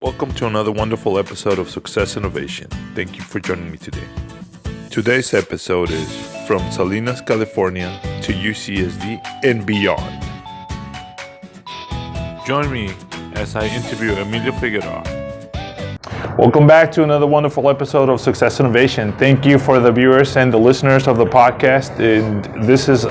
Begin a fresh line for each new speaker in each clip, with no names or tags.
Welcome to another wonderful episode of Success Innovation. Thank you for joining me today. Today's episode is From Salinas, California to Ucsd and beyond. Join me as I interview Emilio Figueroa. Welcome back to another wonderful episode of Success Innovation. Thank you for the viewers and the listeners of the podcast. And this is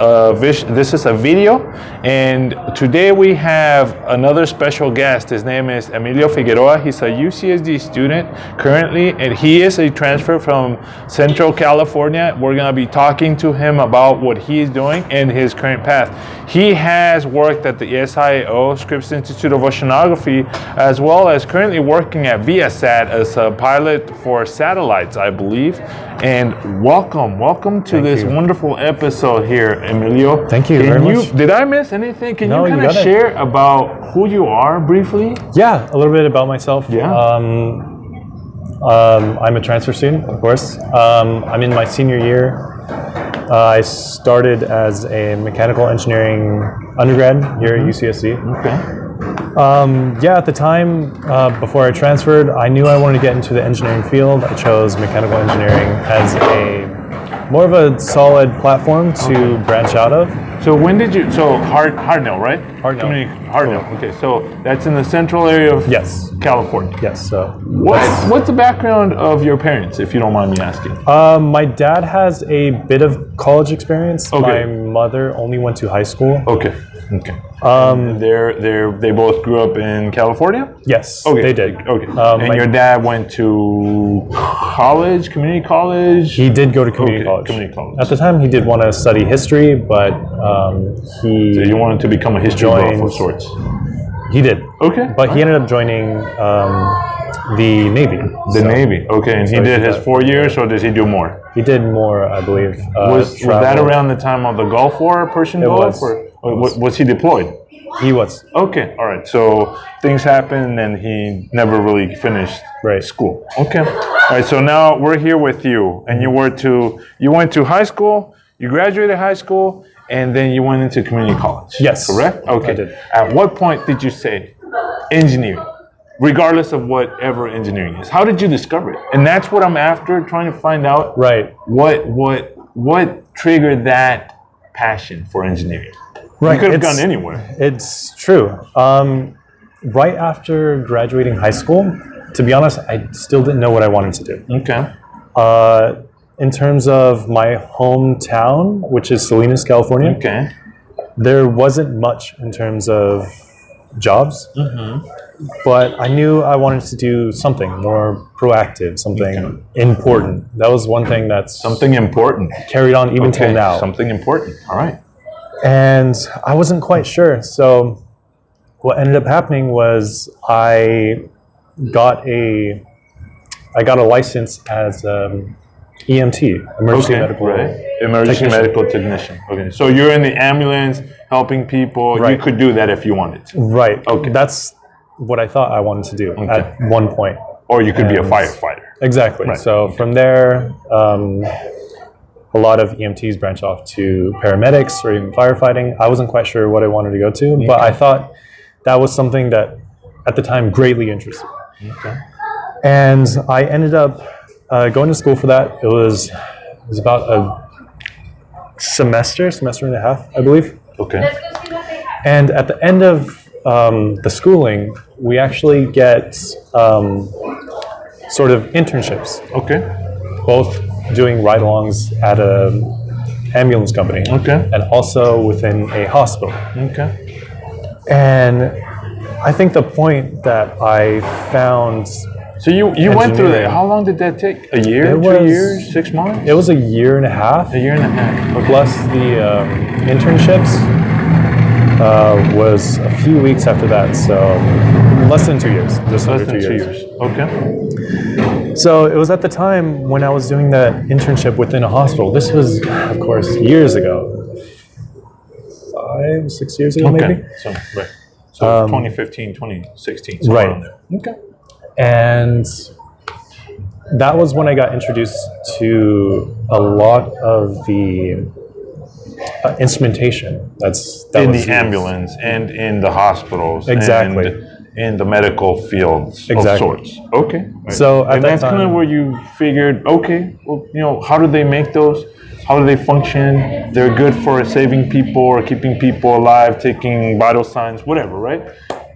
a video, and today we have another special guest. His name is Emilio Figueroa. He's a Ucsd student currently, and he is a transfer from Central California. We're going to be talking to him about what he's doing and his current path. He has worked at the SIO, Scripps Institute of Oceanography, as well as currently working at viasat as a pilot for satellites, I believe. And welcome to this wonderful episode here, Emilio.
Thank you very much.
Did I miss anything? Can you kind of share about who you are briefly?
Yeah, a little bit about myself.
Yeah.
I'm a transfer student, of course. I'm in my senior year. I started as a mechanical engineering undergrad here at UCSD.
Okay.
At the time, before I transferred, I knew I wanted to get into the engineering field. I chose mechanical engineering as more of a solid platform to branch out of.
So when did you, Hartnell, right?
Hartnell.
Okay, so that's in the central area of California.
Yes. So
what's the background of your parents, if you don't mind me asking?
My dad has a bit of college experience.
Okay.
My mother only went to high school.
Okay. They both grew up in California?
Yes,
okay.
They did.
Okay. And your dad went to college, community college?
He did go to community college.
Community college.
At the time, he did want to study history, but
So you wanted to become a history buff of sorts?
He did.
Okay.
But he ended up joining the Navy.
Navy. Okay. And he did his 4 years, or did he do more?
He did more, I believe.
Was that around the time of the Gulf War, Persian Gulf? Was he deployed?
He was.
Okay, all right. So things happened and he never really finished school. Okay. All right, so now we're here with you, and you went to high school, you graduated high school, and then you went into community college.
Yes.
Correct? Okay.
I did.
At what point did you say engineering? Regardless of whatever engineering is. How did you discover it? And that's what I'm after, trying to find out.
Right.
What triggered that passion for engineering?
Right.
You could have gone anywhere.
It's true. Right after graduating high school, to be honest, I still didn't know what I wanted to do.
Okay.
In terms of my hometown, which is Salinas, California, there wasn't much in terms of jobs. Mm-hmm. But I knew I wanted to do something more proactive, something important. That was one thing that's...
Something important.
Carried on even till now.
Something important. All right.
And I wasn't quite sure. So what ended up happening was I got a license as EMT, emergency medical technician. Okay. So you're in the ambulance helping people. Right. You could do that if you wanted to. Right. Okay. That's what I thought I wanted to do at one point.
Or you could be a firefighter.
Exactly. Right. So from there, a lot of EMTs branch off to paramedics or even firefighting. I wasn't quite sure what I wanted to go to, but I thought that was something that at the time greatly interested me. Okay. And I ended up going to school for that. It was about a semester and a half, I believe.
Okay.
And at the end of the schooling, we actually get sort of internships.
Okay.
Both doing ride-alongs at an ambulance company. Okay. And also within a hospital.
Okay.
And I think the point that I found...
So you went through that. How long did that take? A year? 2 years? 6 months?
It was a year and a half.
A year and a half. Okay.
Plus the internships was a few weeks after that. So less than 2 years. Just under 2 years.
Okay.
So it was at the time when I was doing that internship within a hospital. This was, of course, years ago. 5, 6 years ago, maybe?
So 2015, 2016. Right. There. Okay.
And that was when I got introduced to a lot of the instrumentation that's
in the ambulance and in the hospitals.
Exactly.
in the medical fields of sorts. Okay. Right.
So at
and
that
that's kind of
time,
where you figured, okay, well, you know, how do they make those? How do they function? They're good for saving people or keeping people alive, taking vital signs, whatever, right?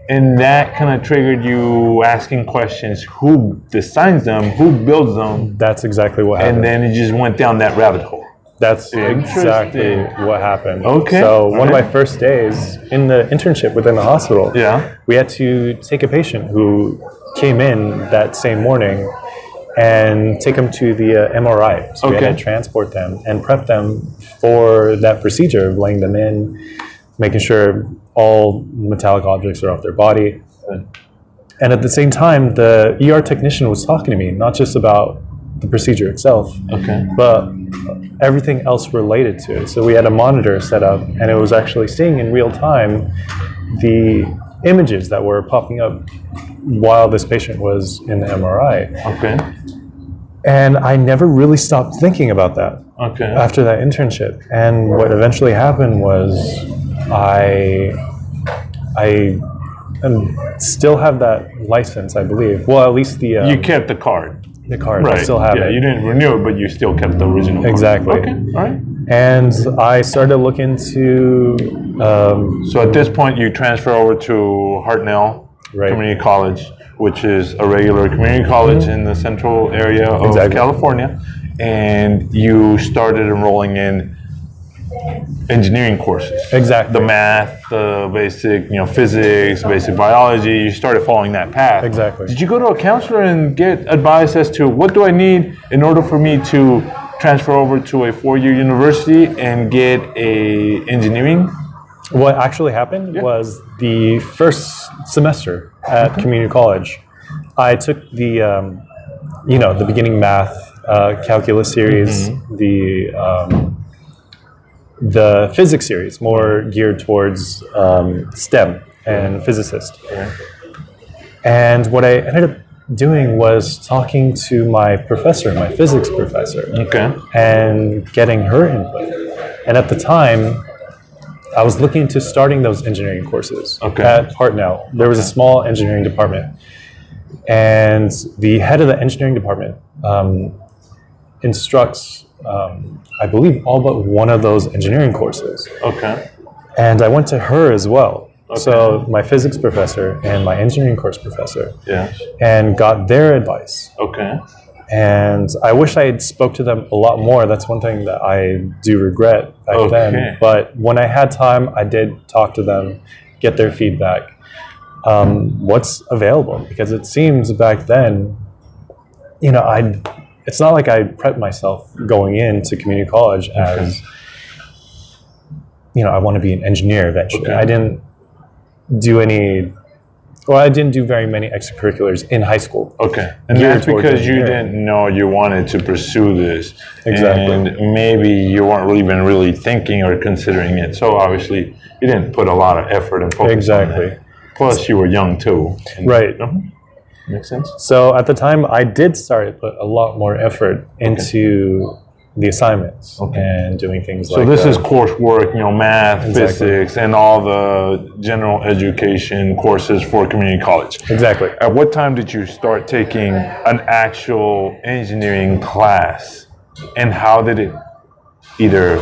And that kind of triggered you asking questions: who designs them? Who builds them?
that's exactly what happened.
And then it just went down that rabbit hole.
That's exactly what happened.
Okay.
So one of my first days in the internship within the hospital, we had to take a patient who came in that same morning and take them to the MRI. So we had to transport them and prep them for that procedure of laying them in, making sure all metallic objects are off their body. And at the same time, the ER technician was talking to me, not just about the procedure itself, but everything else related to it. So we had a monitor set up, and it was actually seeing in real time the images that were popping up while this patient was in the MRI. And I never really stopped thinking about that after that internship. And what eventually happened was I still have that license, I believe. Well, at least the...
you kept the card.
The card, I still have it.
You didn't renew it, but you still kept the original card.
Exactly.
Okay, all right.
And I started to look into...
so at this point, you transfer over to Hartnell Community College, which is a regular community college in the central area of California, and you started enrolling in engineering courses. The math, the basic, physics, basic biology. You started following that path. Did you go to a counselor and get advice as to what do I need in order for me to transfer over to a 4-year university and get a engineering?
What actually happened was the first semester at community college, I took the, the beginning math, calculus series, the physics series, more geared towards STEM and physicist. And what I ended up doing was talking to my professor, my physics professor, and getting her input. And at the time, I was looking into starting those engineering courses at Hartnell. There was a small engineering department, and the head of the engineering department instructs, I believe, all but one of those engineering courses. And I went to her as well. So my physics professor and my engineering course professor, and got their advice. And I wish I had spoke to them a lot more. That's one thing that I do regret back then. But when I had time, I did talk to them, get their feedback. What's available? Because it seems back then, it's not like I prepped myself going into community college as, I want to be an engineer eventually. I didn't do I didn't do very many extracurriculars in high school.
And that's because you didn't know you wanted to pursue this. And maybe you weren't even really thinking or considering it. So obviously, you didn't put a lot of effort and focus on it. Plus, you were young too. Makes sense.
So at the time, I did start to put a lot more effort into the assignments and doing things like that.
So this is coursework, math, physics, and all the general education courses for community college. At what time did you start taking an actual engineering class? And how did it either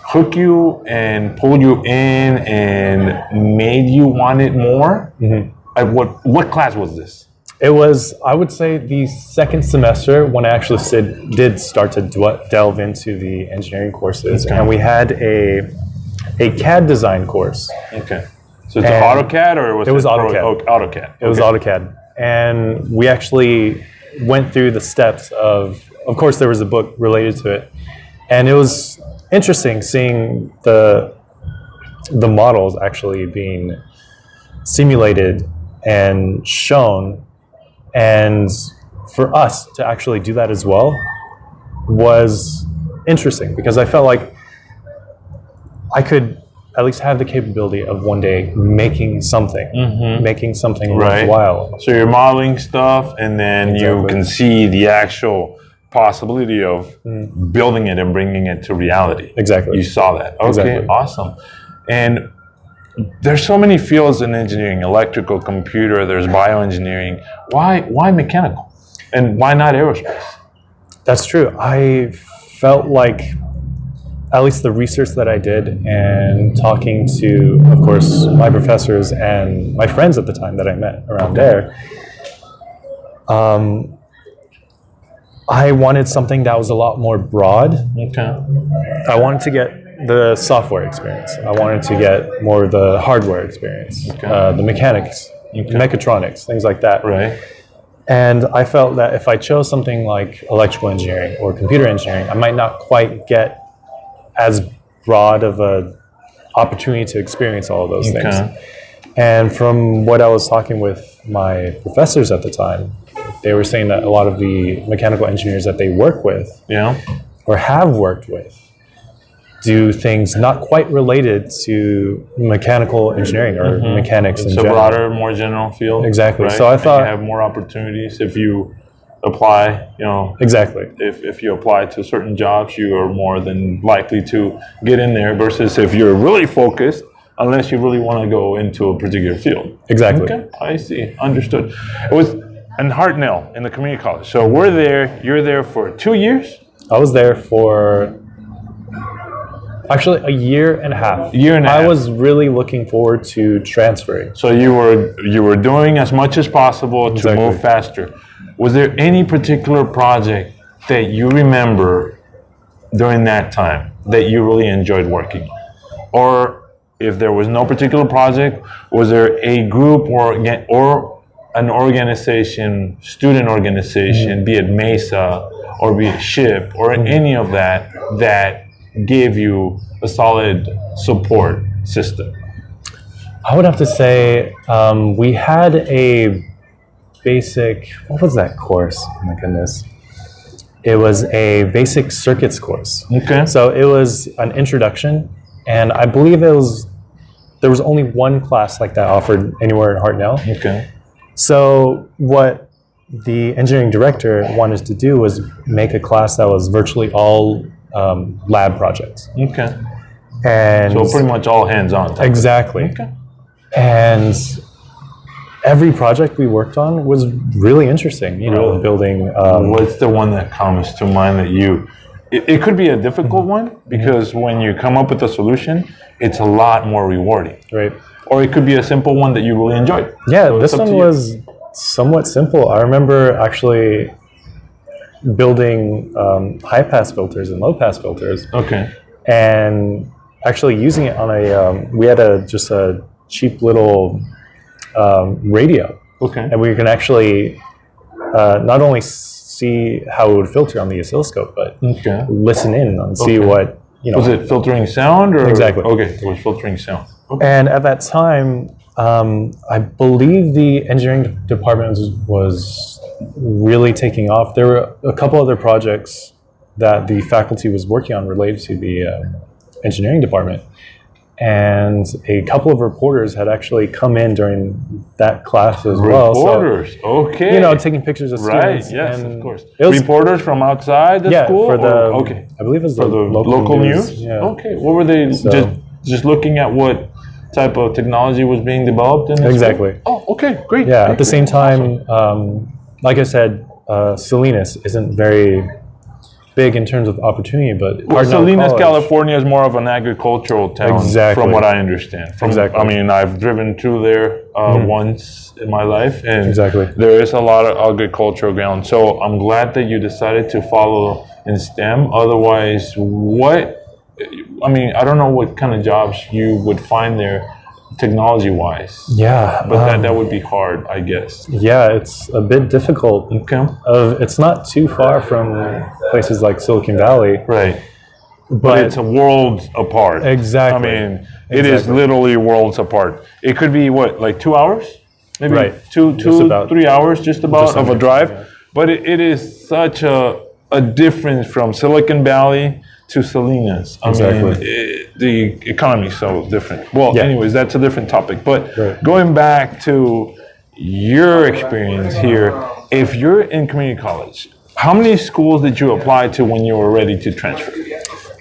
hook you and pull you in and made you want it more? What class was this?
It was, I would say, the second semester when I actually did start to delve into the engineering courses. And we had a CAD design course.
So it's AutoCAD or was it?
It was AutoCAD.
AutoCAD.
It was AutoCAD. And we actually went through the steps of course, there was a book related to it. And it was interesting seeing the models actually being simulated and shown. And for us to actually do that as well was interesting because I felt like I could at least have the capability of one day making something worthwhile.
So you're modeling stuff and then you can see the actual possibility of building it and bringing it to reality. You saw that. Awesome. And there's so many fields in engineering, electrical, computer, there's bioengineering. Why mechanical? And why not aerospace?
That's true. I felt like, at least the research that I did and talking to, of course, my professors and my friends at the time that I met around there, I wanted something that was a lot more broad.
Okay.
I wanted to get the software experience. I wanted to get more of the hardware experience, the mechanics, mechatronics, things like that.
Right.
And I felt that if I chose something like electrical engineering or computer engineering, I might not quite get as broad of a opportunity to experience all of those things. And from what I was talking with my professors at the time, they were saying that a lot of the mechanical engineers that they work with or have worked with do things not quite related to mechanical engineering or mechanics in general.
It's a broader, more general field.
Exactly.
Right?
So I thought
you have more opportunities if you apply,
Exactly.
If you apply to certain jobs, you are more than likely to get in there versus if you're really focused, unless you really want to go into a particular field.
Exactly.
Okay, I see. Understood. It was in Hartnell in the community college. So you're there for 2 years?
I was there for actually a year and a half. I was really looking forward to transferring.
So you were doing as much as possible to move faster. Was there any particular project that you remember during that time that you really enjoyed working on? Or if there was no particular project, was there a group or an organization, student organization, be it MESA or be it SHIP or any of that gave you a solid support system?
I would have to say we had a basic, what was that course? Oh my goodness. It was a basic circuits course.
Okay.
So it was an introduction, and I believe there was only one class like that offered anywhere in Hartnell.
Okay.
So what the engineering director wanted to do was make a class that was virtually all lab projects.
Okay.
And
so pretty much all hands-on.
Exactly.
Okay.
And every project we worked on was really interesting, building...
What's the one that comes to mind that it could be a difficult one, because when you come up with a solution, it's a lot more rewarding.
Right.
Or it could be a simple one that you really enjoyed.
Yeah, so this one was somewhat simple. I remember actually building high-pass filters and low-pass filters.
Okay.
And actually using it on we had just a cheap little radio. Okay. And we can actually not only see how it would filter on the oscilloscope, but listen in and see what,
Was it filtering sound or?
Exactly.
Okay, it was filtering sound. Okay.
And at that time, I believe the engineering department was really taking off. There were a couple other projects that the faculty was working on related to the engineering department. And a couple of reporters had actually come in during that class as well.
Reporters, so, okay.
Taking pictures of students.
Right, yes, of course. Reporters from outside the school?
For the, I believe it was
for the local news?
Yeah.
Okay, what were they, just looking at what type of technology was being developed in this
Exactly.
School? Oh, okay, great.
Yeah,
great,
at the same time, like I said, Salinas isn't very big in terms of opportunity, but
Salinas, California is more of an agricultural town, from what I understand. I mean, I've driven through there once in my life, and there is a lot of agricultural ground. So I'm glad that you decided to follow in STEM. Otherwise, I don't know what kind of jobs you would find there technology-wise.
Yeah.
But that would be hard, I guess.
Yeah, it's a bit difficult.
Okay.
It's not too far from places like Silicon Valley.
Right. But it's a world apart.
Exactly.
I mean, it is literally worlds apart. It could be, like 2 hours? Maybe
right.
3 hours just about of a drive. Yeah. But it is such a difference from Silicon Valley to Salinas. I mean, the economy is so different. Well, anyways, that's a different topic. But going back to your experience here, if you're in community college, how many schools did you apply to when you were ready to transfer?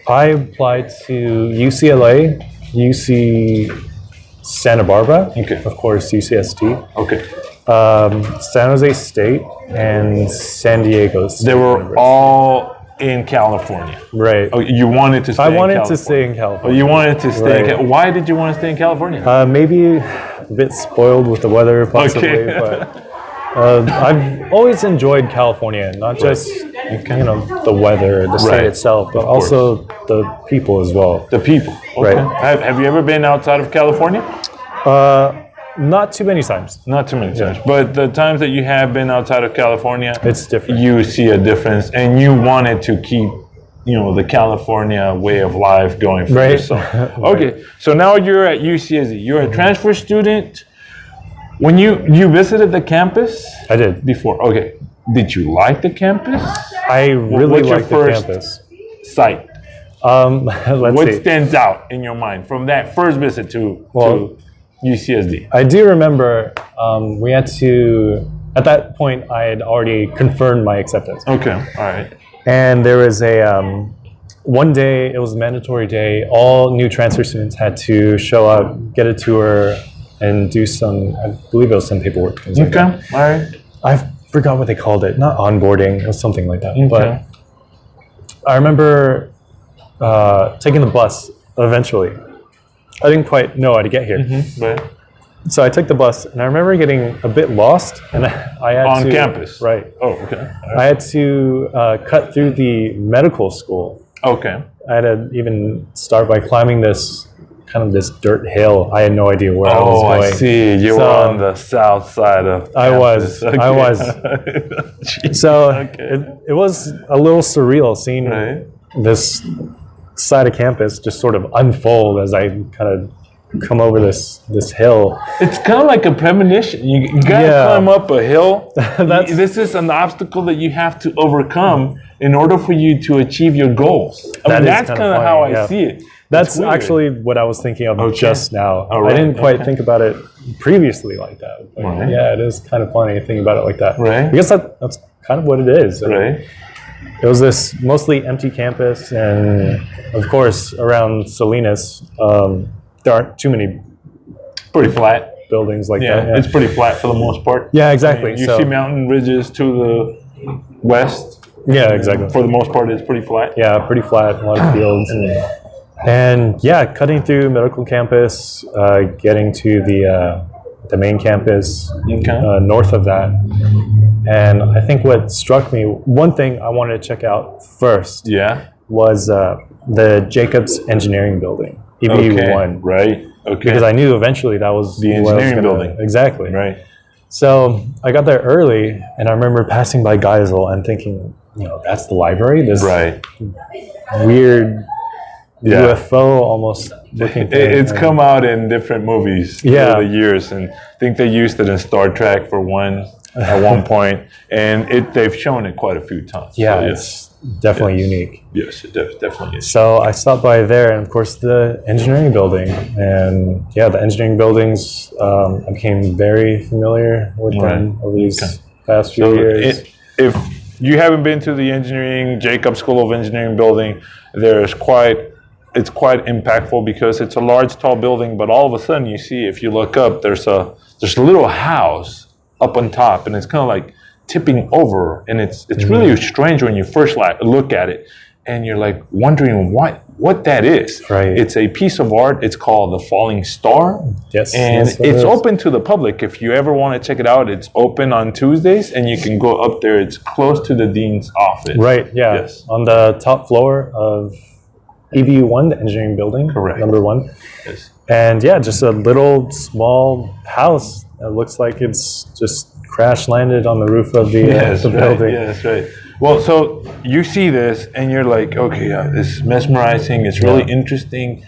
I applied to UCLA, UC Santa Barbara,
Okay.
of course, UCSD,
Okay.
San Jose State, and San Diego State
They were
University.
all in California.
Right.
Oh, you wanted to stay
I
in
wanted
California.
to stay in
Oh,
California.
you wanted to stay in
Right.
California. Why did you want to stay in California?
Maybe a bit spoiled with the weather, possibly,
Okay.
but I've always enjoyed California, not just the weather, the state
Right.
itself, but
Of course.
also the people as well.
The people. Okay.
Right.
Have you ever been outside of California?
Not too many times.
Not too many times. But the times that you have been outside of California,
It's different.
you see a difference, and you wanted to keep, the California way of life going for
Right.
yourself. Okay. So now you're at UCSD. You're a transfer student. When you visited the campus
I did.
before, okay, did you like the campus?
I really
What's your
like the
first
campus.
Site.
Let's
What
see.
stands out in your mind from that first visit to UCSD?
I do remember we had to, at that point, I had already confirmed my acceptance.
Okay. All right.
And there was a one day, it was a mandatory day, all new transfer students had to show up, get a tour, and do some, I believe it was some paperwork. Things like
Okay.
that.
All right.
I forgot what they called it. Not onboarding, it was something like that.
Okay.
But I remember taking the bus eventually. I didn't quite know how to get here.
Right.
So I took the bus, and I remember getting a bit lost, and I had
On
to...
campus?
Right.
Oh, okay.
I had to cut through the medical school.
Okay.
I had to even start by climbing this dirt hill. I had no idea where I was
Oh,
going.
I see. You were
So-
on the south side of
I
campus.
was. I was.
Jeez.
So
Okay.
it was a little surreal seeing
Right.
this side of campus just sort of unfold as I kind of come over this hill.
It's kind of like a premonition. You gotta
Yeah.
climb up a hill.
That's-
This is an obstacle that you have to overcome in order for you to achieve your goals.
That is
that's
kinda
kind of
funny,
how I
yeah.
see it.
That's
It's weird.
actually what I was thinking of
Okay.
just now.
All right,
I didn't quite
okay.
think about it previously like that. But
Right.
yeah, it is kind of funny to think about it like that.
Right.
I guess that's kind of what it is.
right.
It was this mostly empty campus, and of course, around Salinas, there aren't too many
Pretty flat.
buildings like
Yeah,
that.
it's pretty flat for the most part.
Yeah, exactly.
You
So-
see mountain ridges to the west.
Yeah, exactly.
For the most part, it's pretty flat.
Yeah, pretty flat, a lot of fields. And yeah, cutting through medical campus, getting to the main campus,
Okay.
north of that. And I think what struck me, one thing I wanted to check out first
Yeah.
was the Jacobs Engineering Building, EBU1.
Right. Okay.
Because I knew eventually that was
The
what I was
engineering
gonna-
building.
Exactly.
Right.
So I got there early, and I remember passing by Geisel and thinking, that's the library? This
Right.
weird
Yeah.
UFO almost looking thing.
It's come out in different movies
Yeah.
over the years, and I think they used it in Star Trek for one at one point, and they've shown it quite a few times.
Yeah,
So,
it's definitely unique.
yes, it definitely is.
So I stopped by there, and of course the engineering building, and yeah, the engineering buildings. I became very familiar with them over these past few
So
years.
if you haven't been to the engineering Jacob School of Engineering building, it's quite impactful because it's a large, tall building. But all of a sudden, you see, if you look up, there's a little house up on top, and it's kind of like tipping over, and it's really strange when you first look at it, and you're like wondering what that is.
Right.
It's a piece of art. It's called the Falling Star.
Yes,
And
yes, it
it's
is.
open to the public. If you ever want to check it out, it's open on Tuesdays, and you can go up there. It's close to the dean's office.
Right, yeah.
Yes.
On the top floor of EBU1, the engineering building.
Correct.
Number 1.
Yes.
And yeah, just a little small house. It looks like it's just crash landed on the roof of the
Yes, right.
building.
Yes, right. Well, so you see this, and you're like, okay, yeah, this is mesmerizing. It's really interesting.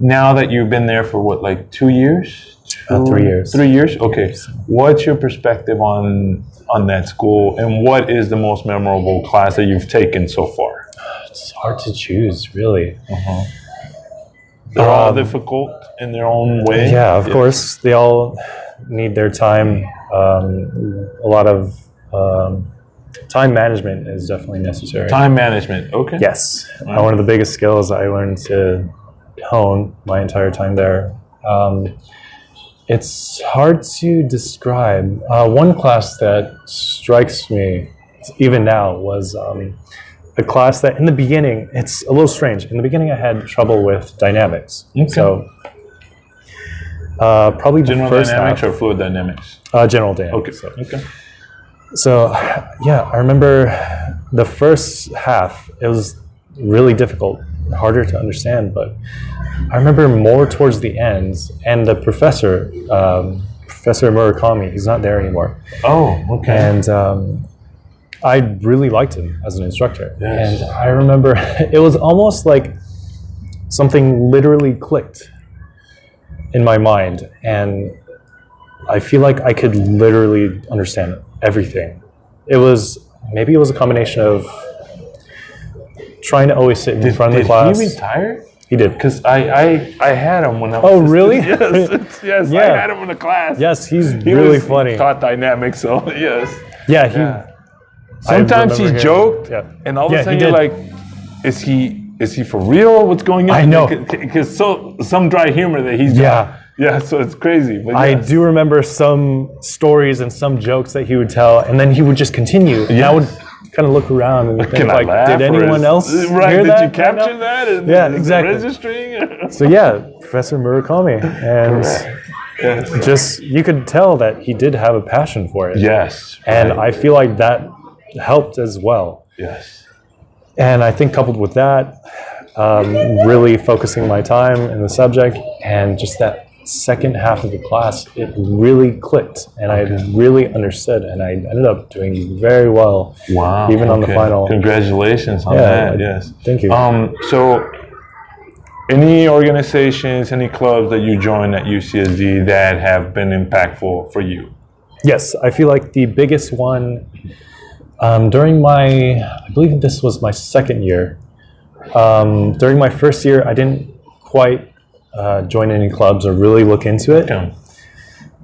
Now that you've been there for what, like 2 years?
3 years.
3 years? Okay. What's your perspective on that school, and what is the most memorable class that you've taken so far?
It's hard to choose, really.
They're all difficult in their own way.
Yeah, of course. They all need their time. A lot of time management is definitely necessary.
Time management. Okay.
Yes. One of the biggest skills I learned to hone my entire time there. It's hard to describe. One class that strikes me even now was a class that in the beginning, it's a little strange. In the beginning, I had trouble with dynamics.
Okay.
So probably the
General
first
dynamics
half,
or fluid dynamics?
general dynamics.
Okay.
So yeah, I remember the first half, it was really difficult, harder to understand, but I remember more towards the end, and the professor, Professor Murakami, he's not there anymore.
Oh, okay.
And I really liked him as an instructor.
Yes.
And I remember it was almost like something literally clicked in my mind, and I feel like I could literally understand everything. It was a combination of trying to always sit in front of the class.
Did he retire?
He did.
Because I had him when I was...
Oh, really?
Yes,
Yeah.
I had him in the class.
Yes, he's
He
really
was
funny.
taught dynamics, so yes.
Yeah,
Sometimes he
remember
joked,
yeah.
and all of
Yeah,
a sudden
he
you're
did.
like, is he for real? What's going on?
I know.
Because some dry humor that he's
Yeah.
got. Yeah, so it's crazy. But
I
yes.
do remember some stories and some jokes that he would tell, and then he would just continue. And I would kind of look around and think,
Can I
like,
laugh?
did anyone else
Right,
hear
did
that?
you capture that? And
Yeah,
is it
exactly.
registering?
So yeah, Professor Murakami, and just you could tell that he did have a passion for it.
Yes.
And
right.
I feel like that helped as well.
Yes.
And I think coupled with that, really focusing my time in the subject, and just that second half of the class, it really clicked, and I really understood, and I ended up doing very well.
Wow.
Even on the final.
Congratulations on
Yeah,
that. Yes.
Thank you.
So, any organizations, any clubs that you joined at UCSD that have been impactful for you?
Yes, I feel like the biggest one during I believe this was my second year. During my first year, I didn't quite join any clubs or really look into it.
Okay.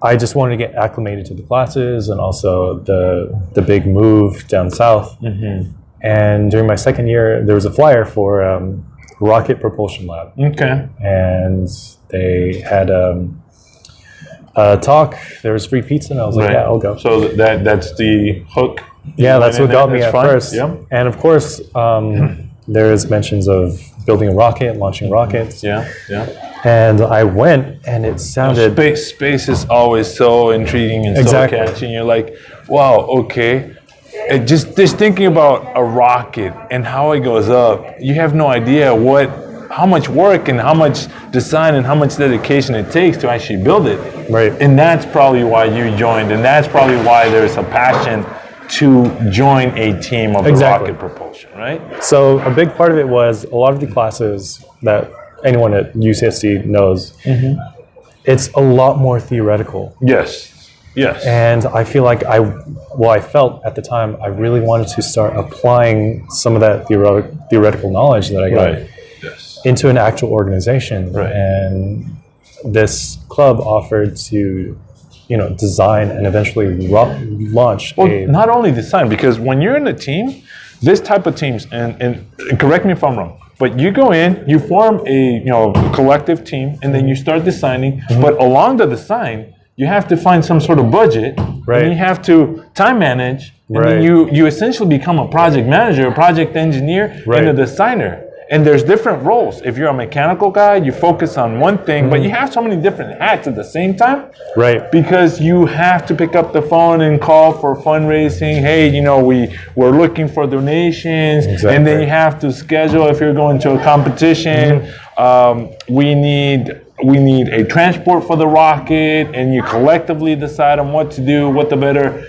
I just wanted to get acclimated to the classes and also the big move down south. Mm-hmm. And during my second year, there was a flyer for Rocket Propulsion Lab.
Okay.
And they had a talk. There was free pizza, and I was like, yeah, I'll go.
So that's the hook.
Yeah, that's what got me
That's
at
fun.
first.
Yeah.
And of course, there's mentions of building a rocket, launching rockets.
Yeah.
And I went, and it sounded...
Space is always so intriguing and
Exactly.
so catchy. You're like, wow, okay. Just thinking about a rocket and how it goes up, you have no idea how much work and how much design and how much dedication it takes to actually build it.
Right.
And that's probably why you joined, and that's probably why there's a passion to join a team of
Exactly.
rocket propulsion, right?
So a big part of it was a lot of the classes that anyone at UCSD knows, it's a lot more theoretical.
Yes.
And I feel like I felt at the time I really wanted to start applying some of that theoretical knowledge that I got into an actual organization.
Right.
And this club offered to, design and eventually launch
Not only design, because when you're in a team, this type of teams, and correct me if I'm wrong, but you go in, you form a collective team, and then you start designing. But along the design, you have to find some sort of budget,
Right.
and you have to time manage, and
Right.
then you essentially become a project manager, a project engineer,
Right.
and a designer. And there's different roles. If you're a mechanical guy, you focus on one thing, but you have so many different hats at the same time.
Right.
Because you have to pick up the phone and call for fundraising. Hey, we're looking for donations,
Exactly.
and then you have to schedule if you're going to a competition. We need a transport for the rocket, and you collectively decide on what to do, what the better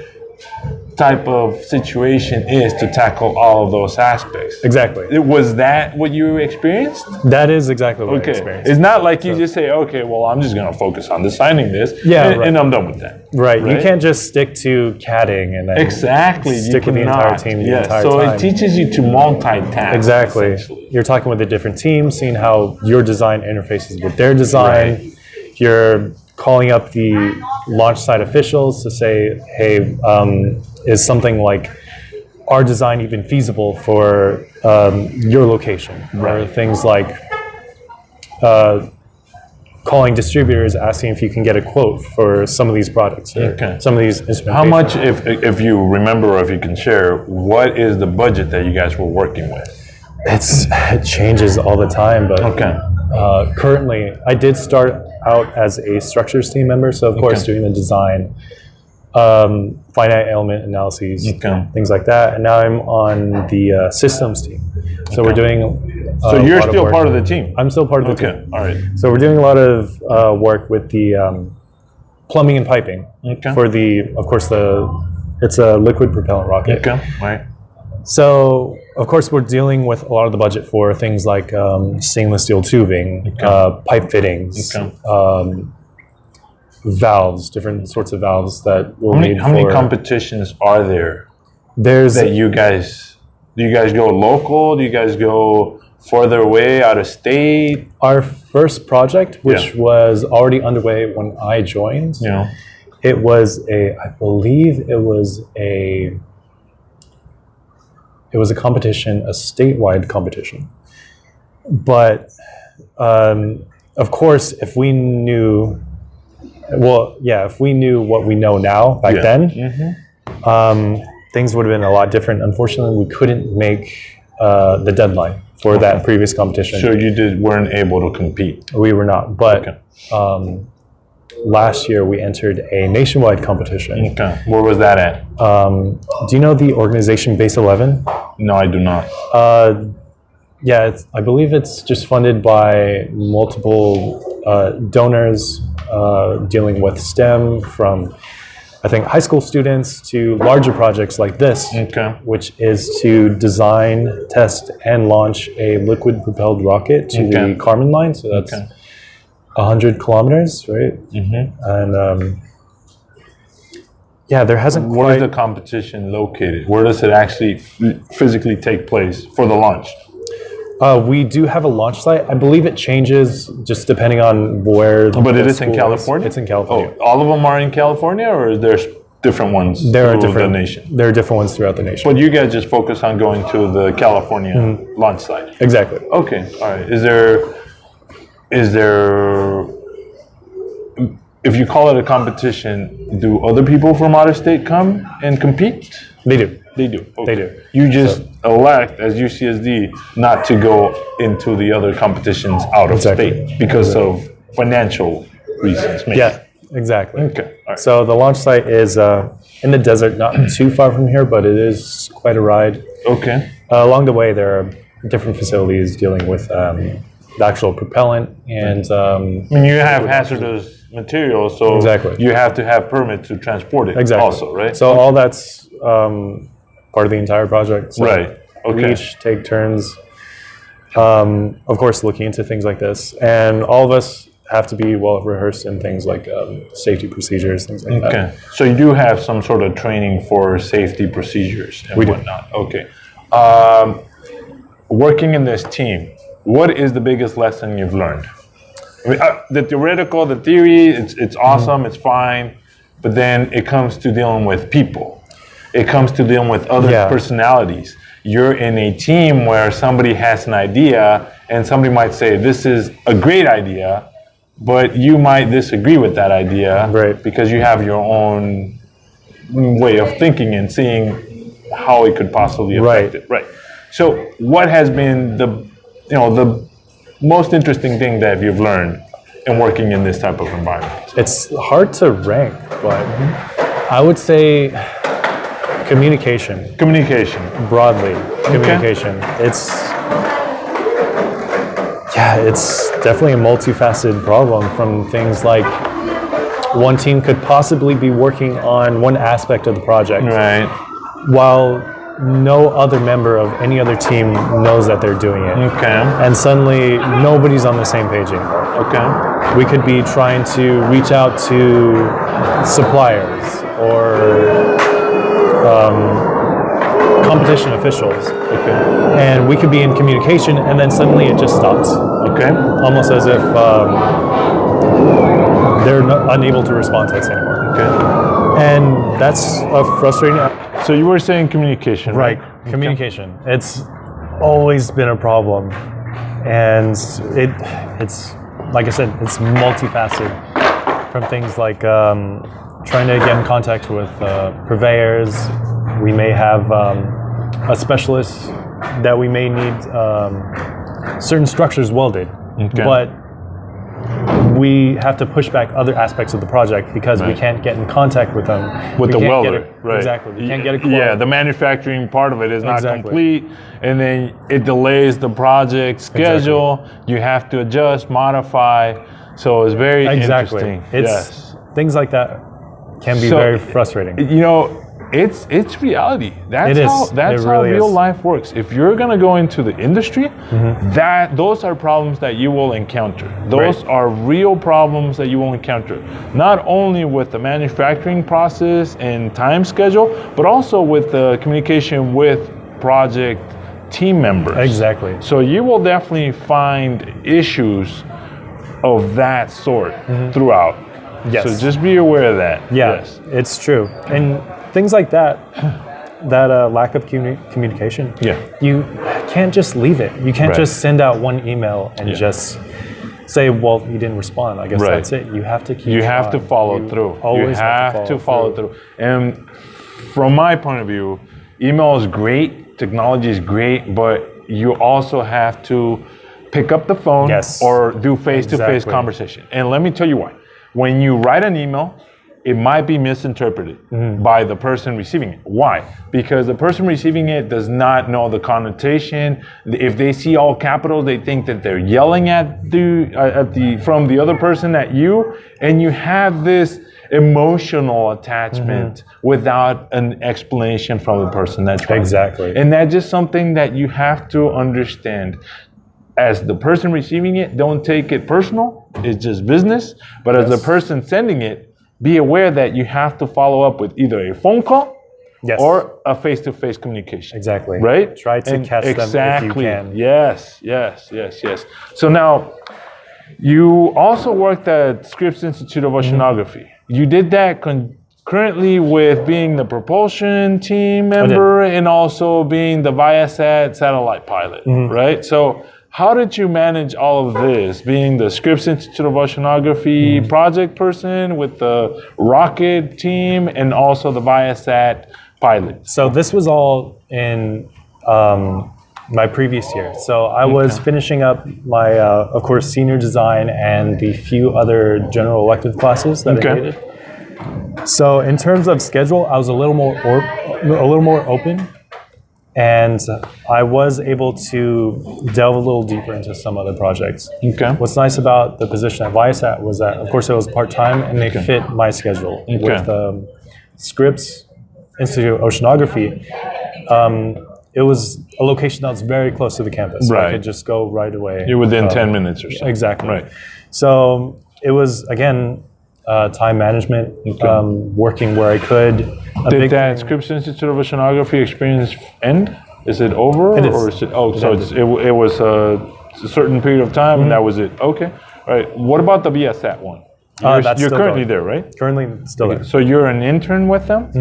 type of situation is to tackle all of those aspects.
Exactly.
Was that what you experienced?
That is exactly what I
Okay.
experienced.
It's not like you just say, okay, well, I'm just going to focus on designing this,
Yeah,
and,
right.
and I'm done with that.
Right. You
Right?
can't just stick to CADing and then
Exactly.
stick
you
with the
cannot.
entire team the
Yes.
entire
so
time.
it teaches you to multitask.
Exactly.
essentially.
You're talking with a different team, seeing how your design interfaces with their design.
Right.
You're calling up the launch site officials to say, hey, is something like our design even feasible for your location? Or
Right.
things like calling distributors, asking if you can get a quote for some of these products, or some of these instrumentation.
How much, if you remember or if you can share, what is the budget that you guys were working with?
It changes all the time, but currently, I did start out as a structures team member, so of course doing the design, finite element analyses, things like that, and now I'm on the systems team. So we're doing.
So you're still part of the team?
I'm still part of the team.
All right.
So we're doing a lot of work with the plumbing and piping for of course, it's a liquid propellant rocket.
Right.
So, of course, we're dealing with a lot of the budget for things like stainless steel tubing, pipe fittings, valves, different sorts of valves that we'll need.
How many competitions are there?
There's
that you guys. Do you guys go local? Do you guys go further away, out of state?
Our first project, which was already underway when I joined, it was I believe it was a competition, a statewide competition. But of course, if we knew what we know now back then, things would have been a lot different. Unfortunately, we couldn't make the deadline for that previous competition.
So you weren't able to compete?
We were not, but last year we entered a nationwide competition.
Where was that at?
Do you know the organization Base 11?
No, I do not.
I believe it's just funded by multiple donors dealing with STEM, from I think high school students to larger projects like this, which is to design, test, and launch a liquid-propelled rocket to the Kármán line. So that's 100 kilometers, right? And there hasn't quite...
Where is the competition located? Where does it actually physically take place for the launch?
We do have a launch site. I believe it changes just depending on where.
But it is in California?
It's in California.
Oh, all of them are in California, or is there different ones throughout the nation?
There are different ones throughout the nation.
But you guys just focus on going to the California launch site?
Exactly.
Okay, all right. Is there, if you call it a competition, do other people from out of state come and compete?
They do.
They do. Okay.
They do.
You just elect, as UCSD, not to go into the other competitions out of state because of financial reasons, maybe.
Yeah, exactly.
Okay. All right.
So the launch site is in the desert, not too far from here, but it is quite a ride.
Okay.
Along the way, there are different facilities dealing with the actual propellant and...
you have hazardous materials, so you have to have permit to transport it also, right?
So all that's part of the entire project. So
right. Okay.
We each take turns, of course, looking into things like this. And all of us have to be well rehearsed in things like safety procedures, things like that.
Okay. So you do have some sort of training for safety procedures and whatnot. Okay. Working in this team, what is the biggest lesson you've learned? I mean, the theoretical, the theory, it's awesome, it's fine, but then it comes to dealing with people. It comes to dealing with other personalities. You're in a team where somebody has an idea and somebody might say, this is a great idea, but you might disagree with that idea because you have your own way of thinking and seeing how it could possibly affect it. Right. So what has been the most interesting thing that you've learned in working in this type of environment?
It's hard to rank, but I would say communication.
Communication.
Broadly, communication. It's definitely a multifaceted problem, from things like one team could possibly be working on one aspect of the project.
Right.
While no other member of any other team knows that they're doing it.
Okay.
And suddenly nobody's on the same page anymore.
Okay.
We could be trying to reach out to suppliers or competition officials. Okay. And we could be in communication and then suddenly it just stops.
Okay.
Almost as if they're unable to respond to us anymore.
Okay.
And that's a frustrating...
So you were saying communication, right?
Communication. It's always been a problem. And it's like I said, it's multifaceted from things like trying to get in contact with purveyors. We may have a specialist that we may need certain structures welded, but we have to push back other aspects of the project because we can't get in contact with them.
With the welder, right.
Exactly. We can't get a quote.
Yeah, the manufacturing part of it is not complete, and then it delays the project schedule. You have to adjust, modify. So it's very interesting.
It's things like that can be very frustrating.
You know, it's reality. That's how real life works. If you're gonna go into the industry, those are problems that you will encounter. Those are real problems that you will encounter. Not only with the manufacturing process and time schedule, but also with the communication with project team members.
Exactly.
So you will definitely find issues of that sort throughout.
Yes.
So just be aware of that.
Yeah,
yes.
It's true. And things like that, lack of communication, you can't just leave it. You can't just send out one email and just say, well, you didn't respond. I guess that's it. You have to keep
have to follow through.
Always
have to follow through. And from my point of view, email is great, technology is great, but you also have to pick up the phone or do face-to-face conversation. And let me tell you why. When you write an email, it might be misinterpreted by the person receiving it. Why? Because the person receiving it does not know the connotation. If they see all capitals, they think that they're yelling at from the other person at you, and you have this emotional attachment without an explanation from the person that's writing.
Exactly.
And that's just something that you have to understand. As the person receiving it, don't take it personal. It's just business. But as the person sending it, be aware that you have to follow up with either a phone call or a face-to-face communication.
Exactly.
Right?
Try to catch them if you can.
Yes. So now, you also worked at Scripps Institute of Oceanography. You did that concurrently with being the propulsion team member and also being the viasat satellite pilot, right? So how did you manage all of this, being the Scripps Institute of Oceanography project person with the rocket team and also the viasat pilot?
So this was all in my previous year. So I was finishing up my, of course, senior design and the few other general elective classes that I needed. So in terms of schedule, I was a little more open. And I was able to delve a little deeper into some other projects. What's nice about the position at Viasat was that, of course, it was part-time and they fit my schedule. With Scripps Institute of Oceanography, it was a location that was very close to the campus. So I could just go right away.
You're within 10 minutes or so.
Exactly.
Right.
So it was, again, time management, working where I could.
Did that Scripps Institute of Oceanography experience end? Is it over?
It is.
Or is it, it was a certain period of time and that was it. Okay. All right. What about the viasat one? You're currently there, right?
Currently still there.
So you're an intern with them?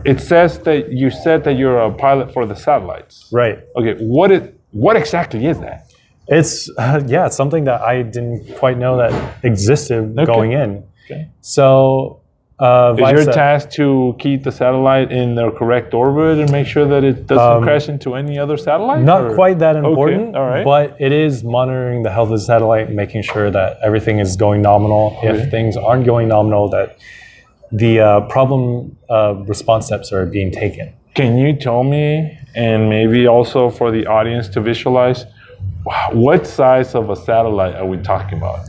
It says that you said that you're a pilot for the satellites.
Right.
Okay. What exactly is that?
It's it's something that I didn't quite know that existed going in.
Okay.
So
is your task to keep the satellite in the correct orbit and make sure that it doesn't crash into any other satellite?
Not quite that important,
all right.
But it is monitoring the health of the satellite, making sure that everything is going nominal. If things aren't going nominal, that the problem response steps are being taken.
Can you tell me, and maybe also for the audience to visualize, what size of a satellite are we talking about?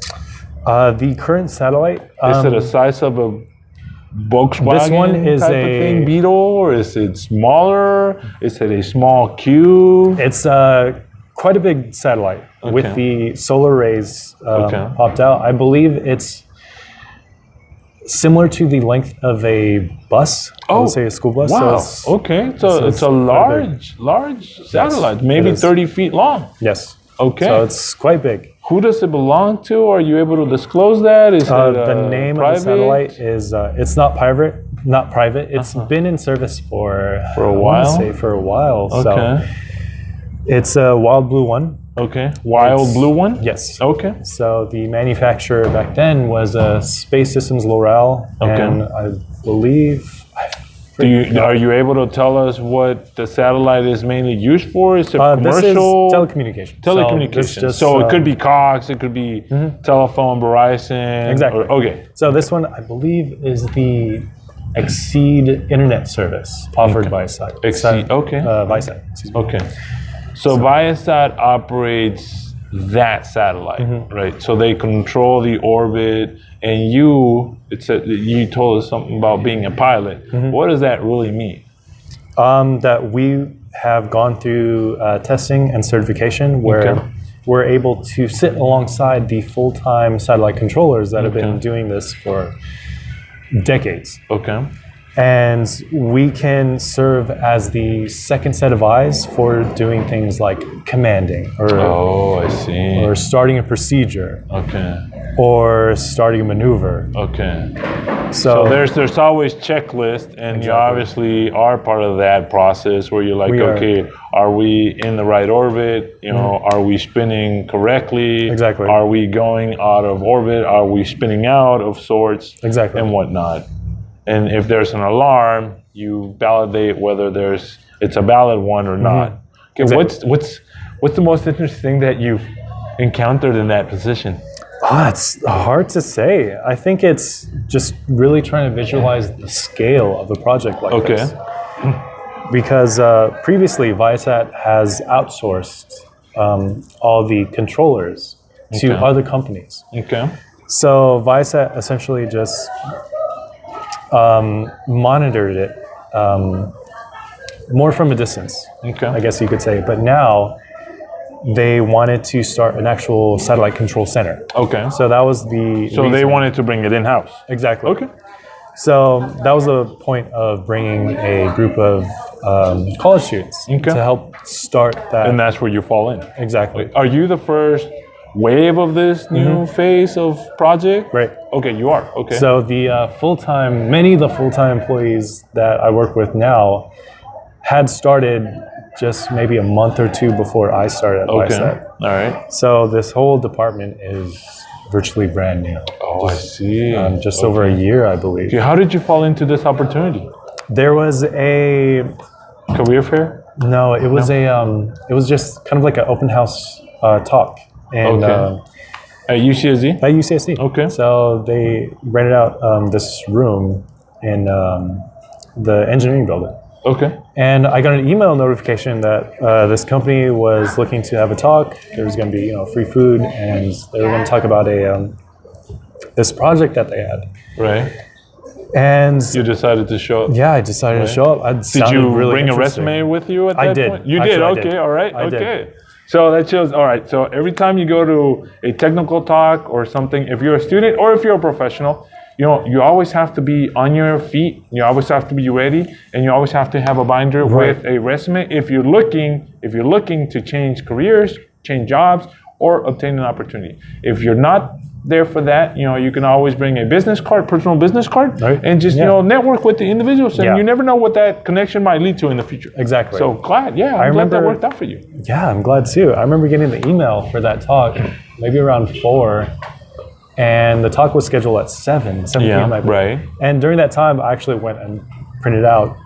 The current satellite...
is it a size of a Volkswagen
this one is
type of thing, Beetle, or is it smaller? Is it a small cube?
It's quite a big satellite with the solar rays popped out. I believe it's similar to the length of a bus. I would say a school bus.
Wow.
So
it's a large satellite, maybe 30 feet long.
Yes.
Okay.
So it's quite big.
Who does it belong to? Are you able to disclose that? Is it
the name
private?
of the satellite is it's not private. It's been in service for
a while.
I want to say for a while.
Okay.
So it's a Wild Blue 1.
Okay. Wild blue one?
Yes.
Okay.
So the manufacturer back then was Space Systems L'Oreal,
Okay.
and I believe.
Are you able to tell us what the satellite is mainly used for? Is it commercial?
This is telecommunications.
Telecommunications. So it could be Cox, it could be telephone, Verizon.
Exactly.
Okay.
So this one, I believe, is the Ucsd internet service offered by Salinas.
Ucsd, okay.
Viasat. Excuse me.
Okay. So Viasat operates that satellite, right? So they control the orbit, and you told us something about being a pilot. What does that really mean?
That we have gone through testing and certification where we're able to sit alongside the full-time satellite controllers that have been doing this for decades.
Okay.
And we can serve as the second set of eyes for doing things like commanding
I see.
or starting a procedure
Okay.
or starting a maneuver.
Okay.
So
there's always checklist, and you obviously are part of that process where you're like, are we in the right orbit? You know, are we spinning correctly?
Exactly.
Are we going out of orbit? Are we spinning out of sorts?
Exactly.
And whatnot. And if there's an alarm, you validate whether it's a valid one or not. Okay.
Exactly.
What's the most interesting thing that you've encountered in that position?
It's hard to say. I think it's just really trying to visualize the scale of a project like this. Because previously, Viasat has outsourced all the controllers to other companies.
Okay.
So Viasat essentially just monitored it more from a distance, I guess you could say. But now they wanted to start an actual satellite control center.
Okay.
So that was the
So they wanted to bring it in-house.
Exactly.
Okay.
So that was the point of bringing a group of college students to help start that.
And that's where you fall in.
Exactly.
Are you the first wave of this new phase of project?
Right.
Okay, you are. Okay.
So the many of the full-time employees that I work with now had started just maybe a month or two before I started at Viasat.
All right.
So this whole department is virtually brand new.
I see.
Just over a year, I believe.
Okay, how did you fall into this opportunity?
There was a
career fair?
No, it was it was just kind of like an open house talk. And
at UCSD?
At UCSD.
Okay.
So they rented out this room in the engineering building.
Okay.
And I got an email notification that this company was looking to have a talk. There was going to be free food, and they were going to talk about this project that they had.
Right.
And
you decided to show up.
Yeah, I decided to show up.
Did you bring a resume with you at that point? You did. Okay. All right. Okay. So that shows. All right. So every time you go to a technical talk or something, if you're a student or if you're a professional, you always have to be on your feet. You always have to be ready, and you always have to have a binder with a resume if you're looking to change careers, change jobs, or obtain an opportunity. If you're not there for that, you can always bring a business card, personal business card, and just network with the individuals, and you never know what that connection might lead to in the future.
Exactly.
So glad that worked out for you.
Yeah, I'm glad too. I remember getting the email for that talk, maybe around 4. And the talk was scheduled at 7 p.m. I believe.
Right.
And during that time, I actually went and printed out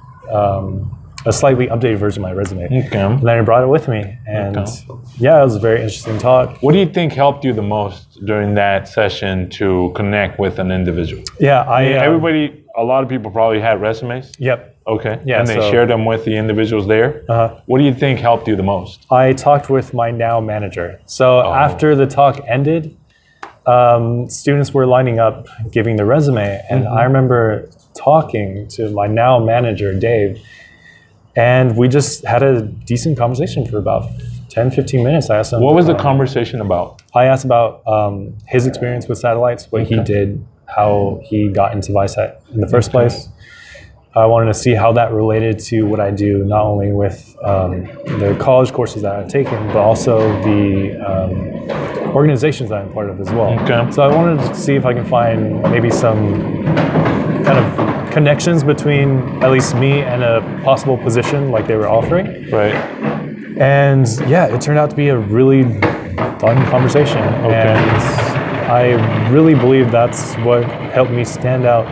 a slightly updated version of my resume.
Okay.
And then I brought it with me. And yeah, it was a very interesting talk.
What do you think helped you the most during that session to connect with an individual?
Yeah,
a lot of people probably had resumes.
Yep.
Okay.
Yeah,
and they shared them with the individuals there. What do you think helped you the most?
I talked with my now manager. So after the talk ended, students were lining up giving their resume, and I remember talking to my now manager, Dave, and we just had a decent conversation for about 10-15 minutes. I asked him,
what was the conversation about?
I asked about his experience with satellites, what he did, how he got into Viasat in the first place. I wanted to see how that related to what I do, not only with the college courses that I've taken, but also the organizations that I'm part of as well. Okay. So I wanted to see if I can find maybe some kind of connections between at least me and a possible position like they were offering.
Right.
And yeah, it turned out to be a really fun conversation. And I really believe that's what helped me stand out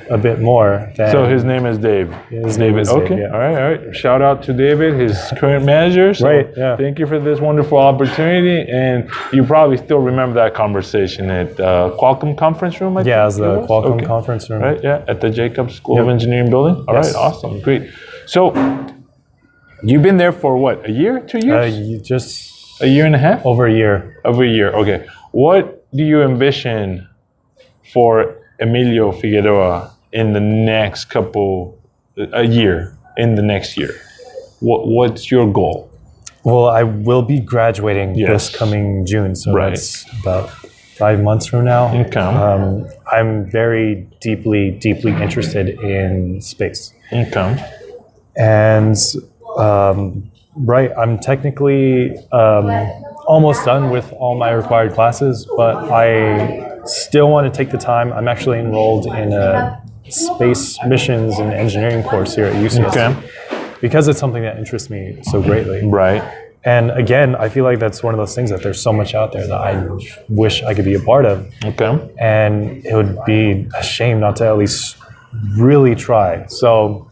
a bit more.
So his name is Dave.
His name is Dave, yeah.
All right. Shout out to David, his current manager. So
right, yeah.
Thank you for this wonderful opportunity. And you probably still remember that conversation at Qualcomm conference room, I think?
Yeah, it was the Qualcomm conference room.
Right, yeah, at the Jacobs School of Engineering building. All right, awesome, great. So you've been there for what, a year, 2 years?
Just
a year and a half?
over a year.
Over a year, okay. What do you envision for Emilio Figueroa in the next in the next year? What's your goal?
Well, I will be graduating this coming June, so that's about 5 months from now.
Okay.
I'm very deeply interested in space.
Okay.
And I'm technically almost done with all my required classes, but I still want to take the time. I'm actually enrolled in a space missions and engineering course here at Ucsd because it's something that interests me so greatly.
Right.
And again, I feel like that's one of those things that there's so much out there that I wish I could be a part of.
Okay.
And it would be a shame not to at least really try. So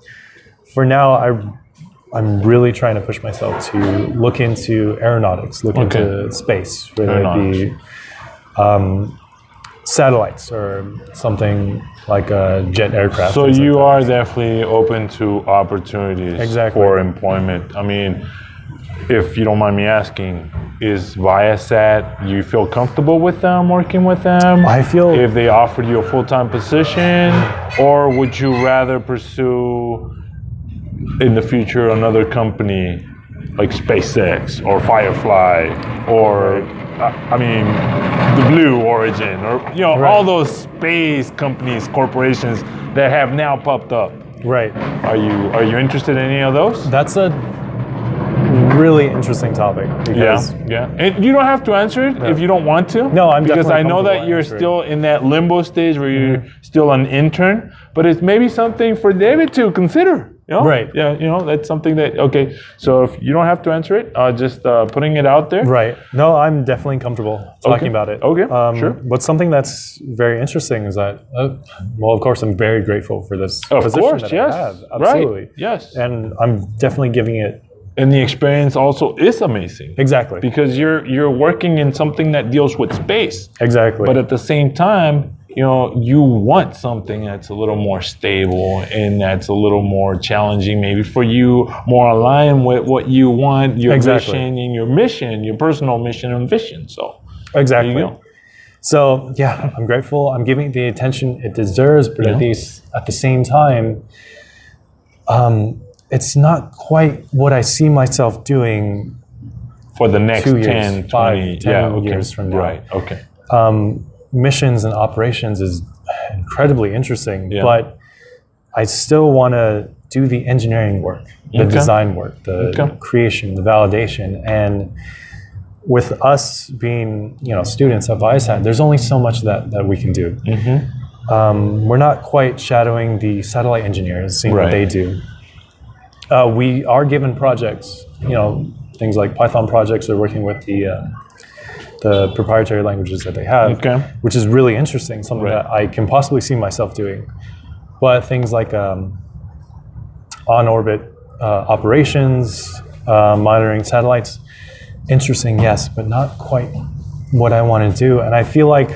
for now, I'm really trying to push myself to look into aeronautics, look into space, whether it be satellites or something like a jet aircraft.
So you are definitely open to opportunities for employment. I mean, if you don't mind me asking, is Viasat, you feel comfortable with them, working with them?
I feel...
If they offered you a full-time position, or would you rather pursue in the future another company like SpaceX or Firefly or the Blue Origin or all those space companies, corporations that have now popped up?
Right.
Are you interested in any of those?
That's a really interesting topic. Because
and you don't have to answer it if you don't want to.
No, I'm
because
definitely
I know that you're still in that limbo stage where you're still an intern, but it's maybe something for David to consider.
Right.
Yeah, that's something that, okay, so if you don't have to answer it, just putting it out there.
Right. No, I'm definitely comfortable talking about it.
Okay, sure.
But something that's very interesting is that, well, of course, I'm very grateful for this position that I have. Absolutely.
Right. Yes.
And I'm definitely giving it.
And the experience also is amazing.
Exactly.
Because you're working in something that deals with space.
Exactly.
But at the same time, you want something that's a little more stable and that's a little more challenging, maybe for you, more aligned with what you want, your vision and your mission, your personal mission and vision. So
exactly.
There you go.
So yeah, I'm grateful. I'm giving it the attention it deserves, but at the same time, it's not quite what I see myself doing
for the next
2 years,
10,
20, 10 years from now.
Right. Okay.
Missions and operations is incredibly interesting, but I still want to do the engineering work, the design work, the creation, the validation. And with us being, students at Viasat, there's only so much that we can do. We're not quite shadowing the satellite engineers, seeing what they do. We are given projects, things like Python projects or working with the proprietary languages that they have, which is really interesting, something that I can possibly see myself doing. But things like on-orbit operations, monitoring satellites, interesting, yes, but not quite what I want to do. And I feel like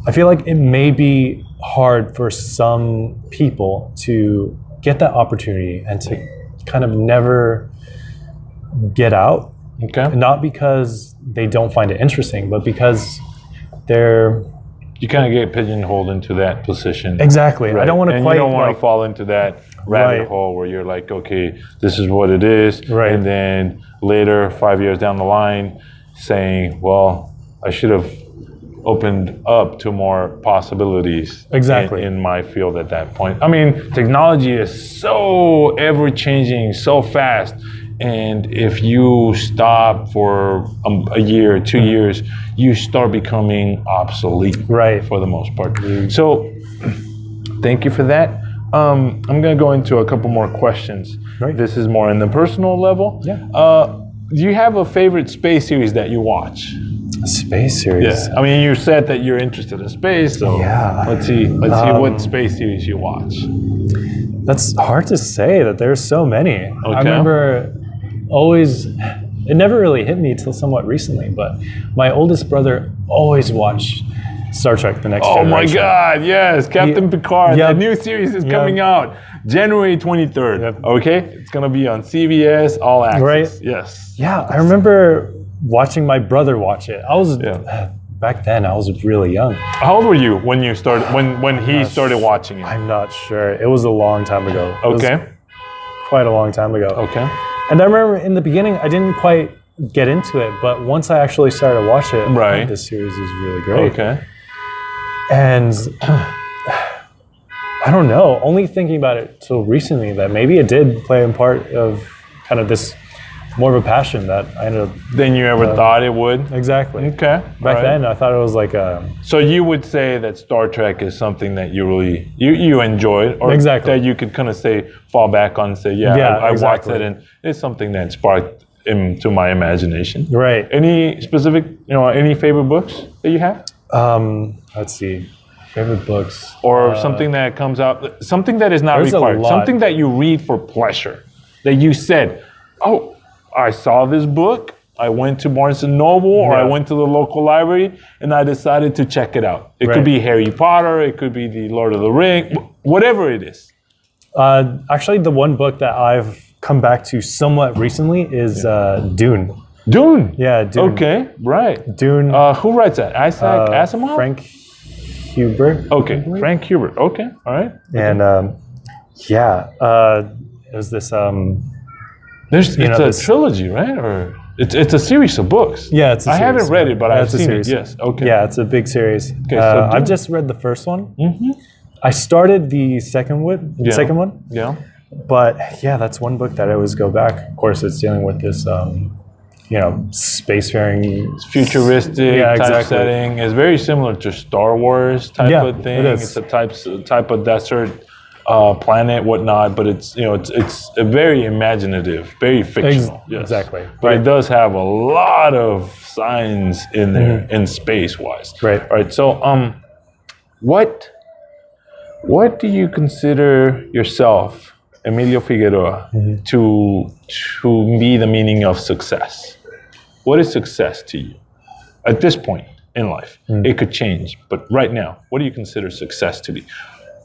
it may be hard for some people to get that opportunity and to kind of never get out. Not because they don't find it interesting, but because
you kind of get pigeonholed into that position.
Exactly. I don't want to
you don't want to fall into that rabbit hole where you're like, okay, this is what it is. And then later, 5 years down the line, saying, well, I should have opened up to more possibilities in my field at that point. I mean, technology is so ever-changing, so fast. And if you stop for a year, 2 years, you start becoming obsolete for the most part. So Thank you for that. I'm going to go into a couple more questions.
Right.
This is more in the personal level.
Yeah.
Do you have a favorite space series that you watch?
A space series.
Yeah. I mean, you said that you're interested in space, so
Yeah.
let's see what space series you watch.
That's hard to say that there's so many. I remember always, it never really hit me till somewhat recently, but my oldest brother always watched Star Trek: The Next Generation.
Oh my God, yes, Captain Picard.
Yep.
The new series is coming out January 23rd.
Yep.
Okay, it's gonna be on CBS All Access.
Right.
Yes.
Yeah, I remember watching my brother watch it. I was back then. I was really young.
How old were you when you started? When he started watching it?
I'm not sure. It was a long time ago. It was quite a long time ago.
Okay.
And I remember in the beginning, I didn't quite get into it, but once I actually started to watch it, I thought this series is really great.
Okay.
And I don't know, only thinking about it till recently that maybe it did play a part of kind of this more of a passion that I ended up.
Than you ever thought it would?
Exactly.
Okay.
Back then, I thought it was like a.
So you would say that Star Trek is something that you really you enjoyed, or that you could kind of say fall back on and say, I watched it and it's something that sparked into my imagination.
Right.
Any specific, any favorite books that you have?
Let's see. Favorite books.
Or something that comes out, something that is not required, something that you read for pleasure, that you said, oh, I saw this book, I went to Barnes & Noble, or I went to the local library, and I decided to check it out. It could be Harry Potter, it could be the Lord of the Rings, whatever it is.
Actually, the one book that I've come back to somewhat recently is Dune.
Dune?
Yeah, Dune.
Okay, right.
Dune.
Who writes that? Isaac Asimov?
Frank Hubert.
Okay, Frank Hubert. Okay, all right.
And it was this.
It's a trilogy, right? Or it's a series of books.
Yeah, it's a series.
I haven't read it, but I've seen it. Yes. Okay.
Yeah, it's a big series.
Okay, so
I've just read the first one. Mm-hmm. I started the second one.
Yeah.
But yeah, that's one book that I always go back. Of course, it's dealing with this, spacefaring,
it's futuristic type setting. It's very similar to Star Wars type of thing.
It is.
It's a type of desert planet, whatnot. But it's a very imaginative, very fictional. Yes.
Exactly.
But it does have a lot of signs in there, in space wise.
Right.
All right. So, what do you consider yourself, Emilio Figueroa, to be the meaning of success? What is success to you at this point in life? It could change, but right now, what do you consider success to be?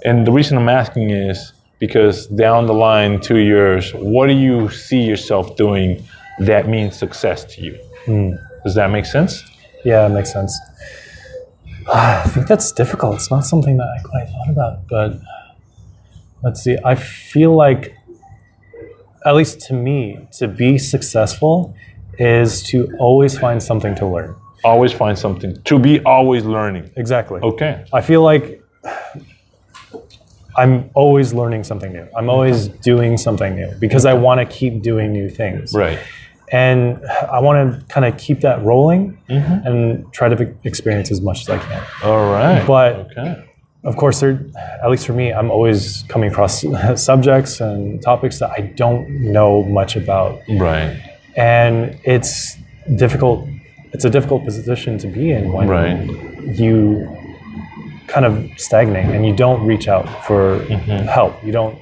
And the reason I'm asking is because down the line, 2 years, what do you see yourself doing that means success to you? Does that make sense?
Yeah, it makes sense. I think that's difficult. It's not something that I quite thought about, but let's see. I feel like, at least to me, to be successful is to always find something to learn.
Always find something. To be always learning.
Exactly.
Okay.
I feel like I'm always learning something new. I'm always doing something new because I want to keep doing new things.
Right.
And I want to kind of keep that rolling and try to experience as much as I can.
All right.
But of course, at least for me, I'm always coming across subjects and topics that I don't know much about.
Right.
And it's difficult. It's a difficult position to be in when you kind of stagnate and you don't reach out for help. You don't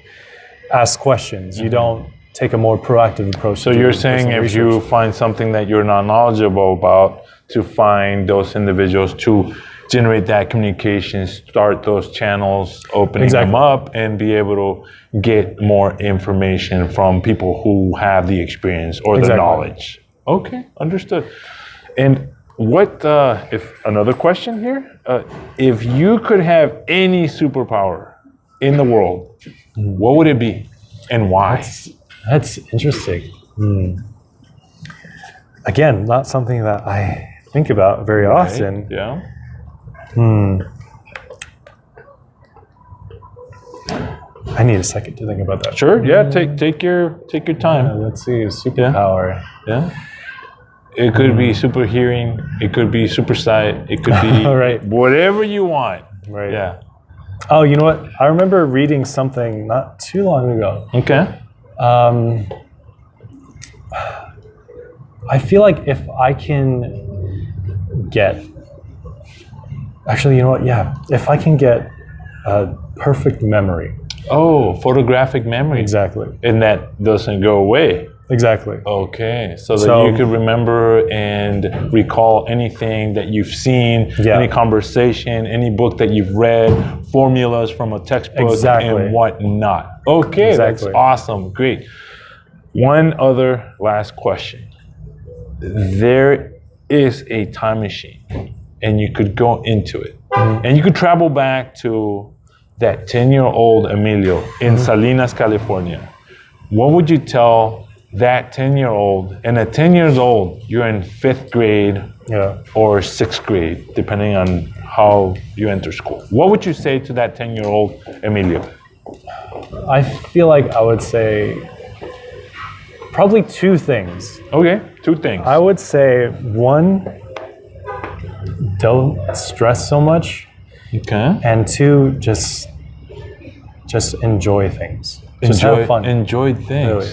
ask questions. You don't take a more proactive approach.
So you're saying if you find something that you're not knowledgeable about, to find those individuals to generate that communication, start those channels, opening them up, and be able to get more information from people who have the experience or the knowledge. Okay, understood. And what, if another question here, if you could have any superpower in the world, what would it be and why?
That's interesting. Again, not something that I think about very often.
Yeah.
I need a second to think about that.
Sure. Yeah. Take your time.
Let's see. Superpower.
Yeah. It could be super hearing. It could be super sight. It could be whatever you want.
Right.
Yeah.
Oh, you know what? I remember reading something not too long ago.
Okay.
I feel like if I can get, actually, you know what? Yeah, if I can get a perfect memory.
Oh, photographic memory.
Exactly.
And that doesn't go away.
Exactly.
Okay, so that you could remember and recall anything that you've seen, any conversation, any book that you've read, formulas from a textbook, and whatnot. Okay, that's awesome. Great. One other last question. There is a time machine, and you could go into it, and you could travel back to that 10-year-old Emilio in Salinas, California. What would you tell that 10-year-old? And at 10 years old, you're in 5th grade or 6th grade, depending on how you enter school. What would you say to that 10-year-old Emilio?
I feel like I would say probably 2 things.
Okay, 2 things.
I would say 1, don't stress so much.
Okay.
And 2, just enjoy things. Just have fun.
Enjoy things.
Really.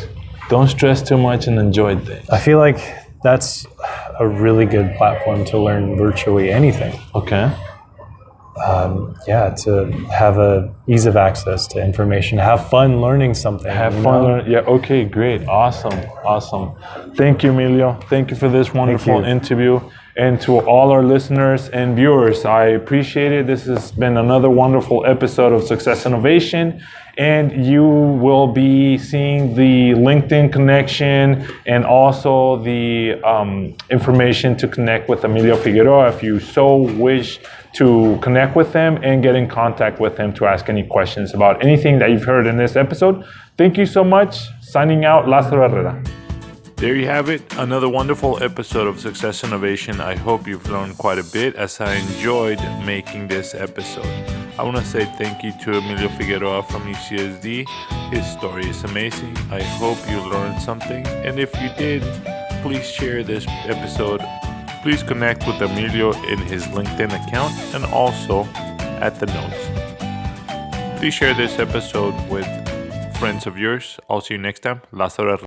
Don't stress too much and enjoy things.
I feel like that's a really good platform to learn virtually anything.
Okay.
To have a ease of access to information, have fun learning something.
Have fun. Yeah. Okay. Great. Awesome. Thank you, Emilio. Thank you for this wonderful interview. And to all our listeners and viewers, I appreciate it. This has been another wonderful episode of Success Innovation. And you will be seeing the LinkedIn connection and also the information to connect with Emilio Figueroa if you so wish to connect with him and get in contact with him to ask any questions about anything that you've heard in this episode. Thank you so much. Signing out, Lázaro Herrera. There you have it, another wonderful episode of Success Innovation. I hope you've learned quite a bit as I enjoyed making this episode. I want to say thank you to Emilio Figueroa from Ucsd. His story is amazing. I hope you learned something. And if you did, please share this episode. Please connect with Emilio in his LinkedIn account and also at the notes. Please share this episode with friends of yours. I'll see you next time. Lázaro Herrera.